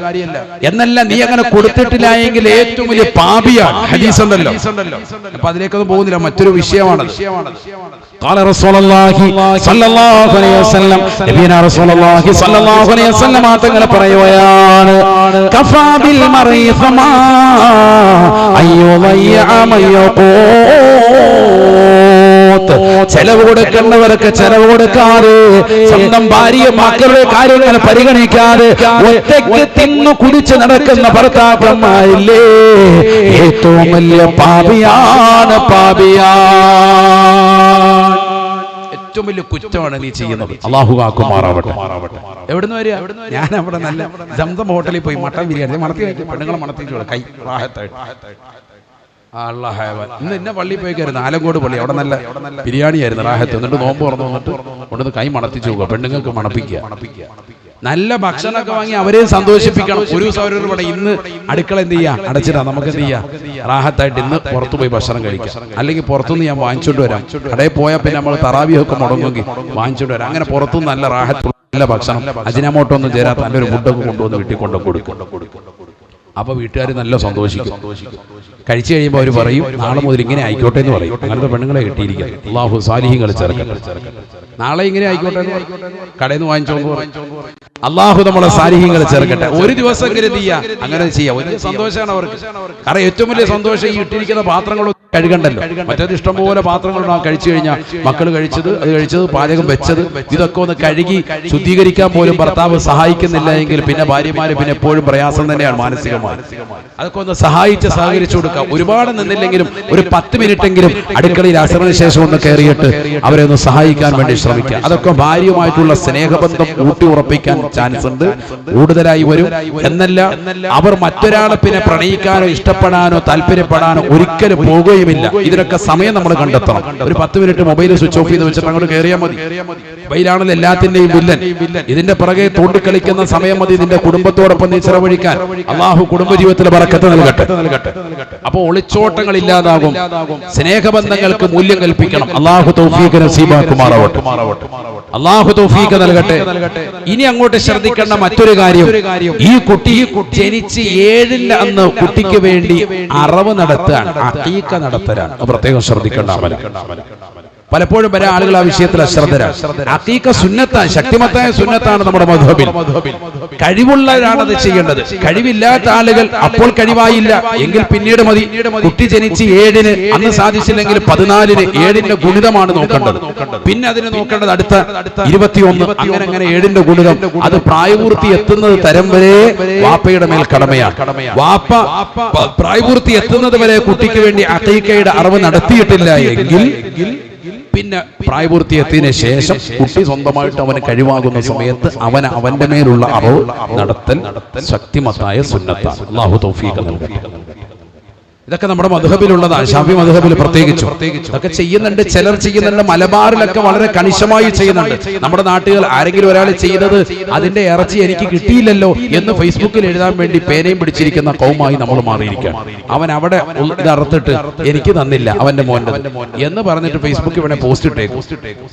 എന്നല്ല, നീ അങ്ങനെ കൊടുത്തിട്ടില്ല എങ്കിൽ ഏറ്റവും വലിയ പാപിയാണ്. ഹദീസ് ഉണ്ടല്ലോ. അപ്പൊ അതിലേക്കൊന്നും പോകുന്നില്ല, മറ്റൊരു വിഷയമാണ്. قال رسول الله صلى الله عليه وسلم, നബിയനാ റസൂലുള്ളാഹി സ്വല്ലല്ലാഹു അലൈഹി വസല്ലം തങ്ങൾ പറയുകയാണ്, കഫാ ബിൽ മർഇ ഫമാ അയ്യുളയ്യ മയഖൂത്. ചെലവ് കൊടുക്കുന്നവർക്ക് ചെലവ് കൊടുക്കാതെ, സ്വന്തം ഭാര്യ മക്കളുടെ കാര്യങ്ങൾ പരിഗണിക്കാതെ ഒറ്റയ്ക്ക് തിന്നു കുടിച്ച് നടക്കുന്ന ഭർത്താക്കന്മാരില്ലേ, ഏറ്റവും വലിയ പാപിയാണ്, പാപിയാണ്. ഏറ്റവും വലിയ കുറ്റമാണ് നീ ചെയ്യുന്നത്. അല്ലാഹു കാക്കുമാറാവട്ടെ. എവിടുന്ന് വരിക? ഞാൻ അവിടെ നല്ല സംസം ഹോട്ടലിൽ പോയി മട്ടൻ ബിരിയാണി മണത്തി കഴിച്ചു. പെണ്ണുങ്ങളെ മണത്തിട്ട് കൈ റാഹത്തായിട്ട്. ഇന്ന് ഇന്ന പള്ളി പോയി കയറുന്നു, ആലങ്കോട് പള്ളി. അവിടെ നല്ല ബിരിയാണി ആയിരുന്നു, റാഹത്ത്. എന്നിട്ട് നോമ്പ് തുറന്നു വന്നിട്ട് കൊണ്ടുവന്ന് കൈ മണത്തിച്ചു പോകുക. പെണ്ണുങ്ങൾക്ക് മണപ്പിക്കുക. നല്ല ഭക്ഷണമൊക്കെ വാങ്ങി അവരെയും സന്തോഷിപ്പിക്കണം. ഒരു ദിവസം അവരോട് പറയും, ഇന്ന് അടുക്കള എന്ത് ചെയ്യാം, അടച്ചിടാം, നമുക്ക് എന്ത് ചെയ്യാം, റാഹത്തായിട്ട് ഇന്ന് പുറത്തു പോയി ഭക്ഷണം കഴിക്കാം. അല്ലെങ്കിൽ പുറത്തുനിന്ന് ഞാൻ വാങ്ങിച്ചോണ്ട് വരാം. കടയിൽ പോയാൽ പിന്നെ നമ്മൾ തറാവിയൊക്കെ മുടങ്ങുമെങ്കിൽ വാങ്ങിച്ചോണ്ട് വരാം. അങ്ങനെ പുറത്തുനിന്ന് നല്ല റാഹത്ത്, നല്ല ഭക്ഷണം, അജിനാമോട്ടോ ഒന്നും ചേരാത്ത നല്ലൊരു ഫുഡൊക്കെ കൊണ്ടുവന്ന് വീട്ടിൽ കൊണ്ടു കൊടുക്കും. അപ്പൊ വീട്ടുകാർ നല്ല സന്തോഷിക്കും. കഴിച്ചു കഴിയുമ്പോൾ അവർ പറയും, നാളെ മുതൽ ഇങ്ങനെ ആയിക്കോട്ടെ എന്ന് പറയും. അങ്ങനത്തെ പെണ്ണുങ്ങളെ കിട്ടിയിരിക്കും. അല്ലാഹു സാലിഹീങ്ങൾ ചേർക്കട്ടെ. നാളെ ഇങ്ങനെ ആയിക്കോട്ടെ എന്ന് കടയിൽ നിന്ന് വാങ്ങിച്ചോന്ന് പറയും. അല്ലാഹു നമ്മളെ സാലിഹീങ്ങൾ ചേർക്കട്ടെ. ഒരു ദിവസം അങ്ങനെ ചെയ്യാം. വലിയ സന്തോഷമാണ് അവർക്ക്. കാരണം ഏറ്റവും വലിയ സന്തോഷം ഈ ഇട്ടിരിക്കുന്ന പാത്രങ്ങളും കഴുകണ്ടല്ലോ. മറ്റേത് ഇഷ്ടംപോലെ പാത്രങ്ങളുണ്ടാവും. കഴിച്ചു കഴിഞ്ഞാൽ മക്കൾ കഴിച്ചത്, അത് കഴിച്ചത്, പാചകം വെച്ചത്, ഇതൊക്കെ ഒന്ന് കഴുകി ശുദ്ധീകരിക്കാൻ പോലും ഭർത്താവ് സഹായിക്കുന്നില്ല എങ്കിൽ പിന്നെ ഭാര്യമാര് പിന്നെ എപ്പോഴും പ്രയാസം തന്നെയാണ് മാനസികമായി. അതൊക്കെ ഒന്ന് സഹകരിച്ചു കൊടുക്കാം. ഒരുപാട് നിന്നില്ലെങ്കിലും ഒരു 10 മിനിറ്റെങ്കിലും അടുക്കളയിൽ അസറിന് ശേഷം ഒന്ന് കയറിയിട്ട് അവരെ ഒന്ന് സഹായിക്കാൻ വേണ്ടി ശ്രമിക്കുക. അതൊക്കെ ഭാര്യയുമായിട്ടുള്ള സ്നേഹബന്ധം ഊട്ടി ഉറപ്പിക്കാൻ ചാൻസ് ഉണ്ട്, കൂടുതലായി വരും. എന്നല്ല, അവർ മറ്റൊരാളെ പിന്നെ പ്രണയിക്കാനോ ഇഷ്ടപ്പെടാനോ താല്പര്യപ്പെടാനോ ഒരിക്കലും പോകുകയുമില്ല. ഇതിനൊക്കെ സമയം നമ്മൾ കണ്ടെത്തണം. ഒരു 10 മിനിറ്റ് മൊബൈൽ സ്വിച്ച് ഓഫ് ചെയ്ത് വെച്ചിട്ട് അങ്ങോട്ട് കയറിയാൽ മതി. മൊബൈലാണല്ലോ എല്ലാത്തിന്റെയും വില്ലൻ. ഇതിന്റെ പിറകെ തോണ്ടിക്കളിക്കുന്ന സമയം മതി നിന്റെ കുടുംബത്തോടൊപ്പം നീ ചെലവഴിക്കാൻ. അല്ലാഹു കുടുംബജീവിതത്തിൽ ബറക്കത്ത് നൽകട്ടെ. അപ്പൊ ഒളിച്ചോട്ടങ്ങൾ ഇല്ലാതാകും. സ്നേഹബന്ധങ്ങൾക്ക് മൂല്യം കൽപ്പിക്കണം. അല്ലാഹു തൗഫീഖ് നസീബാക്കുമാറാവട്ടെ. അല്ലാഹു തൗഫീഖ് നൽകട്ടെ. ഇനി അങ്ങോട്ട് ശ്രദ്ധിക്കേണ്ട മറ്റൊരു കാര്യം, ഈ കുട്ടി ജനിച്ച് 7-ന്റെ അന്ന് കുട്ടിക്ക് വേണ്ടി അറവ് നടത്താൻ, അഖീഖ നടത്തലാണ് പ്രത്യേകം ശ്രദ്ധിക്കേണ്ട അമല. പലപ്പോഴും പല ആളുകൾ ആ വിഷയത്തിൽ അശ്രദ്ധരാണ്. അഖീഖ സുന്നത്താണ്, ശക്തിമത്തായ സുന്നത്താണ് നമ്മുടെ മദ്ഹബിൽ. കഴിവുള്ളവരാണ് അത് ചെയ്യേണ്ടത്. കഴിവില്ലാത്ത ആളുകൾ അപ്പോൾ കഴിവായില്ല എങ്കിൽ പിന്നീട് മതി. കുട്ടി ജനിച്ച് 7-ന്, അന്ന് സാധിച്ചില്ലെങ്കിൽ 14-ന് 7-ന്റെ ഗുണിതമാണ് നോക്കേണ്ടത്. പിന്നെ അതിന് നോക്കേണ്ടത് അടുത്ത 21, അങ്ങനെ 7-ന്റെ ഗുണിതം. അത് പ്രായപൂർത്തി എത്തുന്നത് തരം വരെ വാപ്പയുടെ മേൽ കടമയാണ്. വാപ്പ പ്രായപൂർത്തി എത്തുന്നത് വരെ കുട്ടിക്ക് വേണ്ടി അഖീഖയുടെ അറിവ് നടത്തിയിട്ടില്ല എങ്കിൽ പിന്നെ പ്രായപൂർത്തി എത്തിയതിനു ശേഷം കുട്ടി സ്വന്തമായിട്ട് അവന് കഴിവാകുന്ന സമയത്ത് അവന്റെ മേലുള്ള അറിവ് നടത്തൽ ശക്തിമത്തായ സുന്നത്താണ്. അല്ലാഹു തൗഫീഖ് നൽകട്ടെ. ഇതൊക്കെ നമ്മുടെ മദ്ഹബിലുള്ളതാണ്, ശാഫി മദ്ഹബിൽ പ്രത്യേകിച്ചു ഇതൊക്കെ ചെയ്യുന്നുണ്ട്. ചിലർ ചെയ്യുന്നുണ്ട്, മലബാറിലൊക്കെ വളരെ കണിശമായി ചെയ്യുന്നുണ്ട്. നമ്മുടെ നാട്ടുകൾ ആരെങ്കിലും ഒരാൾ ചെയ്തത് അതിന്റെ ഇറച്ചി എനിക്ക് കിട്ടിയില്ലല്ലോ എന്ന് ഫേസ്ബുക്കിൽ എഴുതാൻ വേണ്ടി പേനയും പിടിച്ചിരിക്കുന്ന കൗമായി നമ്മൾ മാറിയിരിക്കുകയാണ്. അവൻ അവിടെ ഇത് അറുത്തിട്ട് എനിക്ക് തന്നില്ല അവന്റെ മോന്റെ എന്ന് പറഞ്ഞിട്ട് ഫേസ്ബുക്കിൽ ഇവിടെ പോസ്റ്റ് ഇട്ടേക്കും.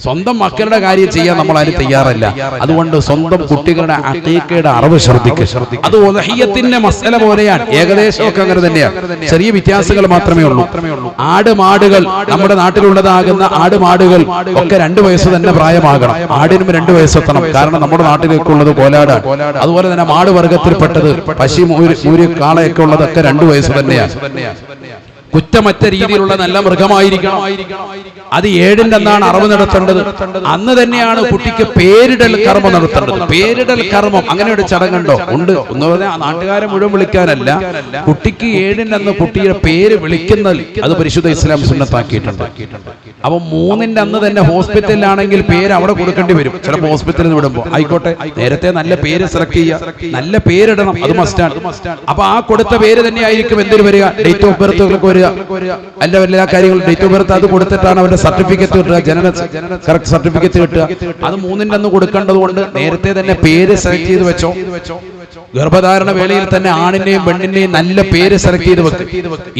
സ്വന്തം മക്കളുടെ കാര്യം ചെയ്യാൻ നമ്മൾ ആരും തയ്യാറല്ല. അതുകൊണ്ട് സ്വന്തം കുട്ടികളുടെ അഖീഖയുടെ അറിവ് ശ്രദ്ധിക്കുക. അത് ഉദ്ഹിയ്യത്തിന്റെ മസല പോലെയാണ്, ഏകദേശമൊക്കെ അങ്ങനെ തന്നെയാണ്, ചെറിയ വ്യത്യാസങ്ങൾ മാത്രമേ ഉള്ളൂ. ആടുമാടുകൾ, നമ്മുടെ നാട്ടിലുള്ളതാകുന്ന ആടുമാടുകൾ ഒക്കെ 2 വയസ്സ് തന്നെ പ്രായമാകണം. ആടിനും 2 വയസ്സെത്തണം. കാരണം നമ്മുടെ നാട്ടിലേക്കുള്ളത് കോലാടാണ്. അതുപോലെ തന്നെ മാട് വർഗത്തിൽപ്പെട്ടത് പശി, മൂര്, കാളയൊക്കെ ഉള്ളതൊക്കെ 2 വയസ്സ് തന്നെയാണ്. കുറ്റമറ്റ രീതിയിലുള്ള നല്ല മൃഗമായിരിക്കണം. അത് 7-ന്റെ അന്നാണ് അറിവ് നടത്തേണ്ടത്. അന്ന് തന്നെയാണ് കുട്ടിക്ക് പേരിടൽ കർമ്മം നടത്തേണ്ടത്. പേരിടൽ കർമ്മം അങ്ങനെ ഒരു ചടങ്ങുണ്ടോ? ഉണ്ട്. എന്ന് പറഞ്ഞാൽ നാട്ടുകാരെ മുഴുവൻ വിളിക്കാനല്ല, കുട്ടിക്ക് 7-ന്റെ അന്ന് കുട്ടിയുടെ പേര് വിളിക്കുന്നത് അത് പരിശുദ്ധ ഇസ്ലാം സുന്നത്താക്കിയിട്ടുണ്ട്. അപ്പൊ 3-ന്റെ അന്ന് തന്നെ ഹോസ്പിറ്റലിലാണെങ്കിൽ പേര് അവിടെ കൊടുക്കേണ്ടി വരും. ചിലപ്പോൾ ഹോസ്പിറ്റലിൽ വിടുമ്പോൾ ആയിക്കോട്ടെ, നേരത്തെ നല്ല പേര് സെലക്ട് ചെയ്യുക, നല്ല പേരിടണം, അത് മസ്റ്റാണ്. അപ്പൊ ആ കൊടുത്ത പേര് തന്നെ ആയിരിക്കും എന്തിനു വരിക, ഡേറ്റ് ഓഫ് ബർത്ത് വരിക, എല്ലാ കാര്യങ്ങളും ഡേറ്റ് ഓഫ് ബർത്ത് അത് കൊടുത്തിട്ടാണ് അവന്റെ സർട്ടിഫിക്കറ്റ് കിട്ടുക, കറക്റ്റ് സർട്ടിഫിക്കറ്റ് കിട്ടുക. അത് 3-ന്റെ അന്ന് കൊടുക്കേണ്ടത് കൊണ്ട് നേരത്തെ തന്നെ പേര് സെലക്ട് ചെയ്ത് വെച്ചോ. ഗർഭധാരണ വേളയിൽ തന്നെ ആണിന്റെയും പെണ്ണിന്റെയും നല്ല പേര് സെലക്ട് ചെയ്ത് വെക്കും.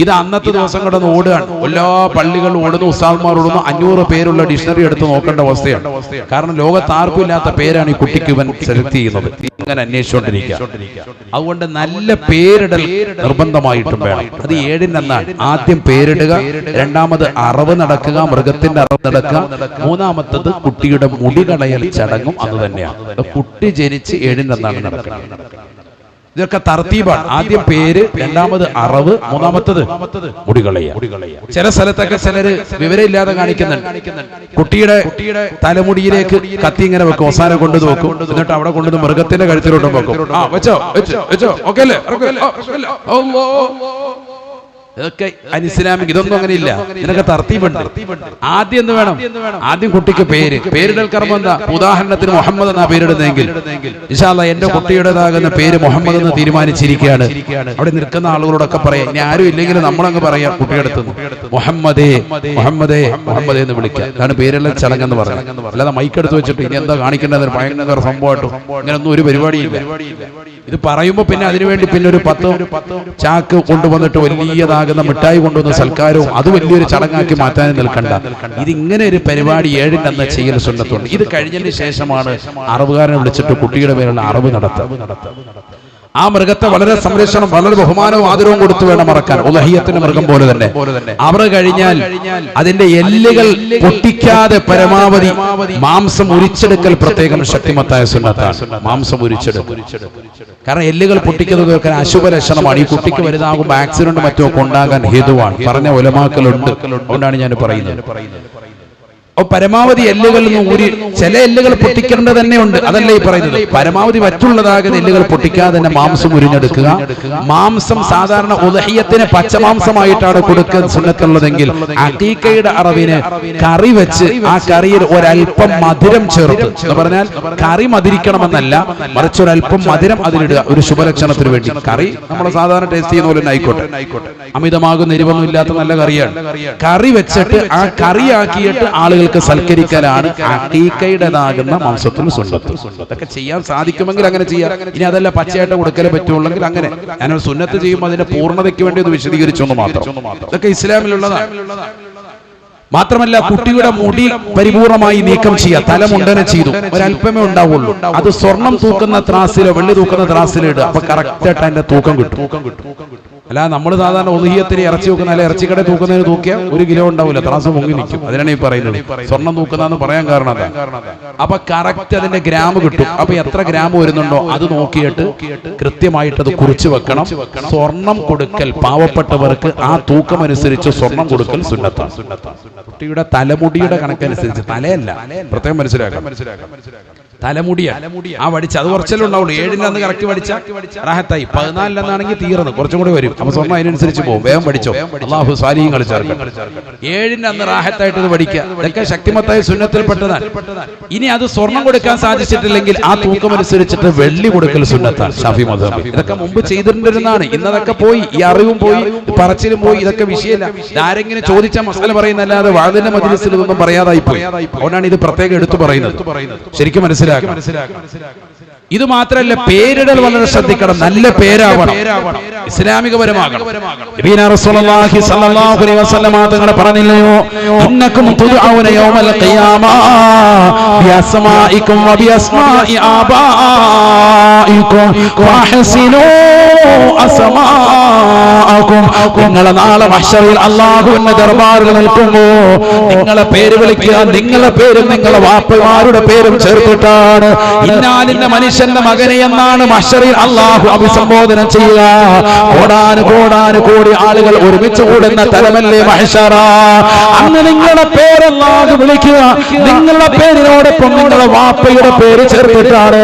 ഇത് അന്നത്തെ ദിവസം കിടന്ന് ഓടുകയാണ്. എല്ലാ പള്ളികളും ഓടുന്നു, ഉസ്താദ്മാർ ഓടുന്നു. 500 പേരുള്ള ഡിക്ഷണറി എടുത്ത് നോക്കേണ്ട അവസ്ഥയാണ്. കാരണം ലോകത്ത് ആർക്കും ഇല്ലാത്ത പേരാണ് ഈ കുട്ടിക്ക് ഇവൻ സെലക്ട് ചെയ്യുന്നത്. ഇങ്ങനെ അന്വേഷിച്ചുകൊണ്ടിരിക്കുക. അതുകൊണ്ട് നല്ല പേരിടൽ നിർബന്ധമായിട്ടും വേണം. അത് 7-ന്റെ അന്നാണ് ആദ്യം പേരിടുക, രണ്ടാമത് അറിവ് നടക്കുക, മൃഗത്തിന്റെ അറിവ് നടക്കുക, മൂന്നാമത്തത് കുട്ടിയുടെ മുടി കളയൽ ചടങ്ങും അത് തന്നെയാണ്. കുട്ടി ജനിച്ച് 7-ന്റെ അന്നാണ് നടക്കുന്നത്. ഇതൊക്കെ തർത്തീബാണ്. ആദ്യം പേര്, രണ്ടാമത് അറിവ്, മൂന്നാമത്തത് മുടികളയ. ചില സ്ഥലത്തൊക്കെ ചിലര് വിവരമില്ലാതെ കാണിക്കുന്നുണ്ട്. കുട്ടിയുടെ തലമുടിയിലേക്ക് കത്തി ഇങ്ങനെ വെക്കും, അവസാനം കൊണ്ടു നോക്കും, എന്നിട്ട് അവിടെ കൊണ്ടുവന്ന് മൃഗത്തിന്റെ കഴുത്തിലോട്ടും വെക്കും. വെച്ചോ വെച്ചോ ഓക്കെ അല്ലേ? ഇതൊക്കെ അനിസ്ലാമിക്. ഇതൊന്നും അങ്ങനെ ഇല്ല. ഇതിനൊക്കെ തർത്തീബുണ്ട്. ആദ്യം എന്ത് വേണം? ആദ്യം കുട്ടിക്ക് പേര്. പേരിടൽ കർമ്മം എന്താ? ഉദാഹരണത്തിന് മുഹമ്മദ് എന്നാ പേരിടുന്നെങ്കിൽ ഇൻഷാ അല്ലാഹ് എന്റെ കുട്ടിയുടേതാകുന്ന പേര് മുഹമ്മദ് എന്ന് തീരുമാനിച്ചിരിക്കുകയാണ്. അവിടെ നിൽക്കുന്ന ആളുകളോടൊക്കെ പറയാം, ഇനി ആരും ഇല്ലെങ്കിലും നമ്മളങ്ങ് പറയാം, കുട്ടിയെടുത്ത് മുഹമ്മദേ മുഹമ്മദേ മുഹമ്മദേ എന്ന് വിളിക്കുക. അതാണ് പേരിടൽ ചടങ്ങെന്ന് പറയുന്നത്. അല്ലാതെ മൈക്കെടുത്ത് വെച്ചിട്ട് ഇനി എന്താ കാണിക്കേണ്ടത് ഭയങ്കര സംഭവമായിട്ടും ഇങ്ങനൊന്നും ഒരു പരിപാടിയില്ല. ഇത് പറയുമ്പോ പിന്നെ അതിനുവേണ്ടി പിന്നെ ഒരു 10 ചാക്ക് കൊണ്ടുവന്നിട്ട് വലിയതാകുന്ന മിഠായി കൊണ്ടുവന്ന സൽക്കാരവും അത് വലിയൊരു ചടങ്ങാക്കി മാറ്റാനും നിൽക്കണ്ട. ഇതിങ്ങനെ ഒരു പരിപാടി 7-ന്റെ അന്ന് ചെയ്യൽ സുന്നത്തുണ്ട്. ഇത് കഴിഞ്ഞതിന് ശേഷമാണ് അറിവുകാരനെ വിളിച്ചിട്ട് കുട്ടിയുടെ മേലുള്ള അറിവ് നടത്തുക. ആ മൃഗത്തെ വളരെ സംരക്ഷണം, വളരെ ബഹുമാനവും ആദരവും കൊടുത്തു വേണം മറക്കാൻ. ഉലഹിയത്തിന്റെ മൃഗം പോലെ തന്നെ. അവർ കഴിഞ്ഞാൽ അതിന്റെ എല്ലുകൾ പൊട്ടിക്കാതെ പരമാവധി മാംസം ഉരിച്ചെടുക്കൽ പ്രത്യേകം ശക്തിമത്തായ സുന്നത്താണ്. മാംസം ഉരിച്ചെടുക്കൽ. കാരണം എല്ലുകൾ പൊട്ടിക്കുന്നത് അശുഭ ലക്ഷണമാണ്. ഈ കുട്ടിക്ക് വലുതാകുമ്പോൾ ആക്സിഡന്റ് മറ്റൊക്കെ ഉണ്ടാകാൻ ഹേതുവാണ്. പറഞ്ഞ ഉലമാക്കളുണ്ട്. അതുകൊണ്ടാണ് ഞാൻ പറയുന്നത്. പരമാവധി എല്ലുകളിൽ നിന്ന് ഊരി, ചില എല്ലുകൾ പൊട്ടിക്കേണ്ടത് തന്നെ ഉണ്ട്. അതല്ലേ ഈ പറയുന്നത്. പരമാവധി മറ്റുള്ളതാകുന്ന എല്ലുകൾ പൊട്ടിക്കാതെ തന്നെ മാംസം ഉരിഞ്ഞെടുക്കുക. മാംസം സാധാരണ ഉദ്ഹിയ്യത്തിന് പച്ചമാംസമായിട്ടാണ് കൊടുക്കുന്ന സുന്നത്തുള്ളതെങ്കിൽ അഖീഖയുടെ അറിവിന് കറി വെച്ച് ആ കറിയിൽ ഒരൽപ്പം മധുരം ചേർത്ത്, എന്ന് പറഞ്ഞാൽ കറി മധുരിക്കണമെന്നല്ല, മറിച്ച് ഒരൽപ്പം മധുരം അതിലിടുക. ഒരു ശുഭലക്ഷണത്തിന് വേണ്ടി. കറി നമ്മൾ സാധാരണ ടേസ്റ്റ് ചെയ്യുന്ന പോലെ ആയിക്കോട്ടെ, അമിതമാകുന്ന എരിവൊന്നും ഇല്ലാത്ത നല്ല കറിയാണ്. കറി വെച്ചിട്ട് ആ കറിയാക്കിയിട്ട് ആളുകൾ സൽക്കരിക്കലാണ് അഖീഖയുടേതാകുന്ന മാംസത്തിന് സുന്നത്ത്. അതൊക്കെ ചെയ്യാൻ സാധിക്കുമെങ്കിൽ അങ്ങനെ ചെയ്യാം. ഇനി അതല്ല പച്ചയായിട്ട് കൊടുക്കലേ പറ്റുള്ളെങ്കിൽ അങ്ങനെ. ഞാനൊരു സുന്നത്ത് ചെയ്യുമ്പോൾ അതിന്റെ പൂർണ്ണതയ്ക്ക് വേണ്ടി ഒന്ന് വിശദീകരിച്ചൊന്ന് മാത്രം. ഇതൊക്കെ ഇസ്ലാമിലുള്ളതാണ്. മാത്രമല്ല കുട്ടിയുടെ മുടി പരിപൂർണമായി നീക്കം ചെയ്യുക. തലമുണ്ടനെ ചെയ്തു, ഒരല്പമേ ഉണ്ടാവുള്ളൂ. അത് സ്വർണം തൂക്കുന്ന ത്രാസിലോ വെള്ളി തൂക്കുന്ന ത്രാസിലോ ഇടുക. അപ്പൊ കറക്റ്റായിട്ട് അതിന്റെ തൂക്കം കിട്ടും. അല്ല നമ്മൾ സാധാരണ ഉദഹിയത്തിന് ഇറച്ചി വെക്കുന്ന അല്ലെ ഇറച്ചിക്കട തൂക്കുന്നതിന് തൂക്കിയാൽ 1 കിലോ ഉണ്ടാവില്ല, ത്രാസ് പൊങ്ങി നിൽക്കും. അതിനാണ് ഈ പറയുന്നത് സ്വർണം തൂക്കുന്നതെന്ന് പറയാൻ കാരണം അതാ. അപ്പൊ കറക്റ്റ് അതിന്റെ ഗ്രാം കിട്ടും. അപ്പൊ എത്ര ഗ്രാം വരുന്നുണ്ടോ അത് നോക്കിയിട്ട് കൃത്യമായിട്ട് അത് കുറിച്ച് വെക്കണം. സ്വർണം കൊടുക്കൽ പാവപ്പെട്ടവർക്ക് ആ തൂക്കം അനുസരിച്ച് സ്വർണം കൊടുക്കൽ സുന്നത്താണ്. കുട്ടിയുടെ തലമുടിയുടെ കണക്കനുസരിച്ച്, തലയല്ല, പ്രത്യേകം മനസ്സിലാക്കാം, തലമുടിയാണ് ആ വടിച്ച. അത് കുറച്ചല്ലേ ഉണ്ടാവുള്ളൂ. 7 അന്ന് കറക്റ്റ് വടിച്ച റാഹത്തായി. 14 എന്നാണെങ്കിൽ തീർന്നു, കുറച്ചും കൂടി വരും. അപ്പൊ സ്വർണ്ണം അതിനനുസരിച്ച് പോകും. വേഗം പഠിച്ചോ, അല്ലാഹു സാലിഹീങ്ങൾ ചേർക്കും. 7 അന്ന് റാഹത്തായിട്ട് ഇത് പഠിക്കുക. ഇതൊക്കെ ശക്തിമത്തായ സുന്നത്തിൽപ്പെട്ടതാണ്. ഇനി അത് സ്വർണം കൊടുക്കാൻ സാധിച്ചിട്ടില്ലെങ്കിൽ ആ തൂക്കം അനുസരിച്ചിട്ട് വെള്ളി കൊടുക്കൽ സുന്നത്താണ് ഷാഫി മദ്ഹബ്. ഇതൊക്കെ മുമ്പ് ചെയ്തിട്ടുണ്ടിരുന്നതാണ്. ഇന്നതൊക്കെ പോയി, ഈ അറിവും പോയി, പറച്ചിലും പോയി. ഇതൊക്കെ വിഷയമില്ല. ആരെങ്കിലും ചോദിച്ച മസാല പറയുന്നല്ലാതെ വാദിന്റെ മജ്‌ലിസിൽ ഇതൊന്നും പറയാതായി പോയി. അതുകൊണ്ടാണ് ഇത് പ്രത്യേകം എടുത്തു പറയുന്നത്. ശരിക്കും മനസ്സിലാക്കണം. ഇത് മാത്രമല്ല, പേരിടൽ വളരെ ശ്രദ്ധിക്കണം. നല്ല പേരാവണം, ഇസ്ലാമികപരമാകണം. നബിയനാ റസൂലുള്ളാഹി സ്വല്ലല്ലാഹു അലൈഹി വസല്ലം തങ്ങൾ പറഞ്ഞില്ലയോ, ഇന്നകും തുദഊന യൗമൽ ഖിയാമ ബിഅസ്മാഇകും വബിഅസ്മാഇ ആബാഇകും ഫഹസിനൂ അസ്മാഅകും. നിങ്ങളെ നാളെ മഹ്ശറിൽ അല്ലാഹുവിന്റെ ദർബാറിൽ നിൽക്കുമ്പോൾ നിങ്ങളെ പേര് വിളിക്കുക. നിങ്ങളെ പേരും നിങ്ങളെ വാപ്പമാരുടെ പേരും ചേർത്തിട്ടാണ് ഇന്നാലിന്റെ മനുഷ്യന്റെ മകനെ എന്നാണ് മഹ്ശറിൽ അല്ലാഹു അഭിസംബോധന ചെയ്യുക. കോടാനുകോടി ആളുകൾ ഒരുമിച്ച് കൂടുന്ന തലമല്ലേ മഹ്ശറ. അന്ന് നിങ്ങളുടെ പേര് അല്ലാഹു വിളിക്കുക. നിങ്ങളുടെ പേരിനോടൊപ്പം നിങ്ങളുടെ വാപ്പയുടെ പേര് ചേർത്തിട്ടാണ്.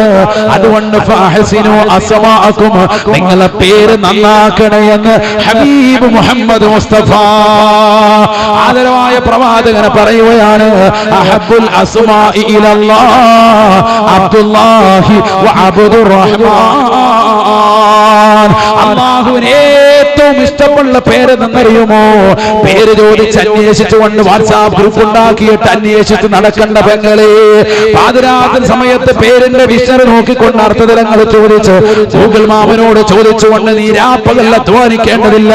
അതുകൊണ്ട് ഫഹസിനു അസ്മാഅകും, നിങ്ങളുടെ പേര് നന്നാക്കണേ എന്ന് ഹബീബ് മുഹമ്മദ് മുസ്തഫ ആദരവായ പ്രവാചകൻ പറയുകയാണ്. അഹബ്ബുൽ അസ്മാഇ ഇലല്ലാഹ് അബ്ദുല്ലാഹി വ അബ്ദുർ റഹ്മാൻ. അല്ലാഹുവിന് ഏറ്റവും ഇഷ്ടമുള്ള പേര് എന്നറിയുമോ? പേര് ചോദിച്ച് അന്വേഷിച്ചുകൊണ്ട് വാട്സാപ്പ് ഗ്രൂപ്പ് ഉണ്ടാക്കിയിട്ട് അന്വേഷിച്ച് നടക്കേണ്ട പെങ്ങളെ, പാതിരാത്രി സമയത്ത് പേരിന്റെ വിഷർ നോക്കിക്കൊണ്ട് അർത്ഥതലങ്ങൾ ചോദിച്ച് ഗൂഗിൾ മാമനോട് ചോദിച്ചുകൊണ്ട് നീ രാപ്പകൽ അധ്വാനിക്കേണ്ടതില്ല.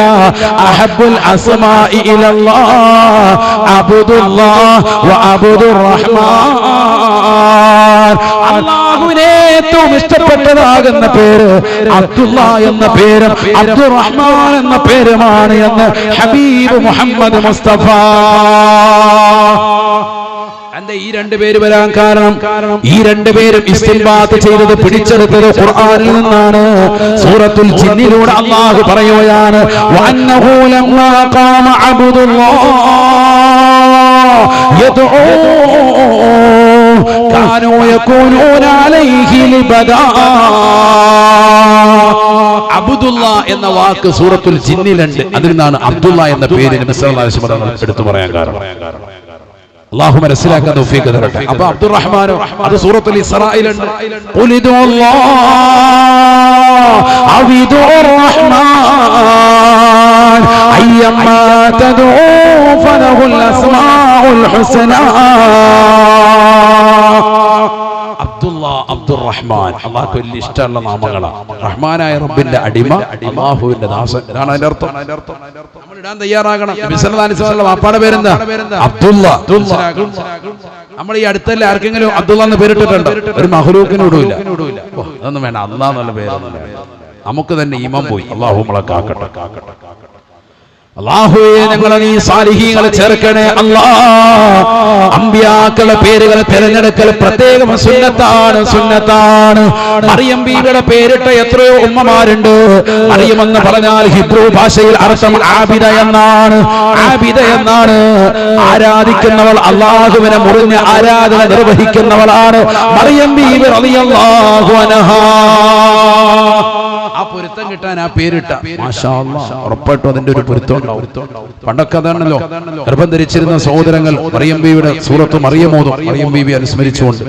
അഹബ്ബുൽ അസ്മാഇ ഇലല്ലാഹ് അബ്ദുല്ലാഹ് വ അബ്ദുർ റഹ്മാൻ. അല്ലാഹുവിനെ ഏറ്റവും ഇഷ്ടപ്പെട്ടതാകുന്ന പേര് അബ്ദുള്ള എന്ന പേരും അബ്ദുർ റഹ്മാൻ എന്ന പേരുമാണ് എന്ന് ഹബീബ് മുഹമ്മദ് മുസ്തഫ. എന്താ ഈ 2 പേര് വരാൻ കാരണം? ഈ 2 പേരും ഇസ്തിൻബാത്ത് ചെയ്തത്, പിടിച്ചെടുത്തത് ഖുർആനിൽ നിന്നാണ്. സൂറത്തുൽ ജിന്നിലൂടെ അല്ലാഹു പറയുകയാണ്, വഅന്നഹു ലമ്മാ ഖാമ അബ്ദുല്ലാഹ് യദ്ഉ കാനൂ യകൂനൂന അലൈഹി ലിബദാ. അബ്ദുള്ള എന്ന വാക്ക് സൂറത്തുൽ ജിന്നിലുണ്ട്. അതിൽ നിന്നാണ് അബ്ദുള്ള എന്ന പേര് നബി സല്ലല്ലാഹു അലൈഹി വസല്ലം എടുത്തു പറയാൻ കാരണം. അല്ലാഹു മനസ്സിലാക്കാൻ തൗഫീഖ് തരട്ടെ. അപ്പോൾ അബ്ദുറഹ്മാൻ അത് സൂറത്തുൽ ഇസ്രായിലുണ്ട്. ഖുലിദുല്ലാഹ് അവിദുർ റഹ്മാൻ അയ്യമ്മാ തദഊ ഫലഹുൽ അസ്മാഉൽ ഹുസ്നാ. അബ്ദുർ റഹ്മാൻ അല്ലാഹുവിന് വലിയ ഇഷ്ടമുള്ള നാമങ്ങളാണ്. റഹ്മാനായ റബ്ബിന്റെ അടിമ, അല്ലാഹുവിന്റെ ദാസൻ. ഇതാണ് അതിന്റെ അർത്ഥം. നമ്മൾ ഇടാൻ തയ്യാറാകണം. നബി സല്ലല്ലാഹു അലൈഹി വസല്ലം വാപ്പാടെ പേരെന്താ? അബ്ദുള്ള. നമ്മൾ ഈ അടുത്തല്ലേ ആർക്കെങ്കിലും അബ്ദുള്ള എന്ന് പേരിട്ടിട്ടുണ്ടോ? ഒരു മഹ്ലൂക്കിനും ഇടൂല. അതൊന്നും വേണ്ട, അല്ലാഹ് എന്നുള്ള പേര്. നമുക്ക് തന്നെ ഈമാൻ പോയി. അല്ലാഹു നമ്മളെ കാക്കട്ടെ. അല്ലാഹുവേ, ഞങ്ങളെ നീ സാലിഹീങ്ങളെ ചേർക്കണേ അല്ലാഹ്. അമ്പിയാക്കളുടെ പേരുകൾ തിരഞ്ഞെടുക്കൽ പ്രത്യേകം സുന്നത്താണ്. മറിയം ബീവിയുടെ പേരിട്ട എത്രയോ ഉമ്മമാരുണ്ട്. മറിയം എന്ന് പറഞ്ഞാൽ ഹിബ്രു ഭാഷയിൽ അർത്ഥം ആബിദ എന്നാണ്. ആരാധിക്കുന്നവൾ, അല്ലാഹുവിനെ മുറിഞ്ഞ് ആരാധന നിർവഹിക്കുന്നവളാണ് മറിയം ബീവി റളിയല്ലാഹു അൻഹാ. ആ പൊരുത്തം കിട്ടാൻ ആ പേരിട്ട മാഷാ അല്ലാഹ് ഉറപ്പായിട്ടും അതിന്റെ ഒരു പൊരുത്തം ഉണ്ടാവും. പണ്ടൊക്കെ അതാണല്ലോ, ഗർഭം ധരിച്ചിരുന്ന സഹോദരങ്ങൾ മറിയം ബീവിയുടെ സൂറത്ത് മറിയം ഓതും. മറിയം ബീവി അനുസ്മരിച്ചുകൊണ്ട്